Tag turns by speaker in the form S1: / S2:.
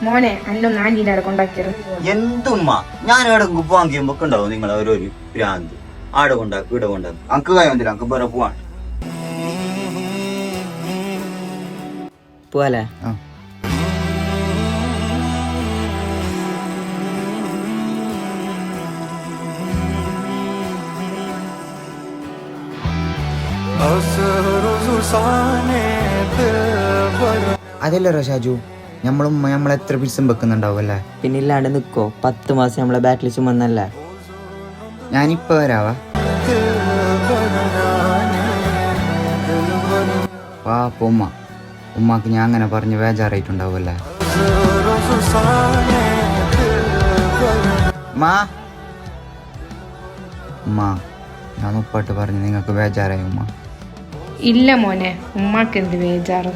S1: മോനെ അല്ലൊന്ന് ആന്റീൻ്റെ അവിടെ കൊണ്ടാക്കിയത്.
S2: എന്തുമ്മ ഞാൻ എവിടെ പോവാൻ കഴിയുമ്പോ ഉണ്ടാവും നിങ്ങൾ ഓരോരു ഭ്രാന്ത്. ആടെ കൊണ്ടാക്കും ഇവിടെ കൊണ്ടാക്കും. അങ്ക് കഴിയുന്നില്ല, അങ്ക് വേറെ പോവാൻ
S3: പോവാലേ?
S4: അതല്ലല്ലോ ഷാജു, നമ്മളെത്ര പിസം വെക്കുന്നുണ്ടാവും അല്ലേ?
S3: പിന്നെ ഇല്ലാണ്ട് നിക്കോ? 10 മാസം നമ്മളെ ബാറ്റിൽ ചുമന്നല്ലേ.
S4: ഞാനിപ്പോ വരാവാ. പാപ്പ ഉമ്മാക്ക് ഞാൻ അങ്ങനെ പറഞ്ഞ് ബേജാറായിട്ടുണ്ടാവല്ലേ. ഉമ്മ ഞാൻ ഉപ്പാട്ട് പറഞ്ഞു നിങ്ങൾക്ക് ബേജാറായി ഉമ്മ?
S1: ഇല്ല മോനെ, ഉമ്മാക്ക് എന്ത് ബേജാറ്.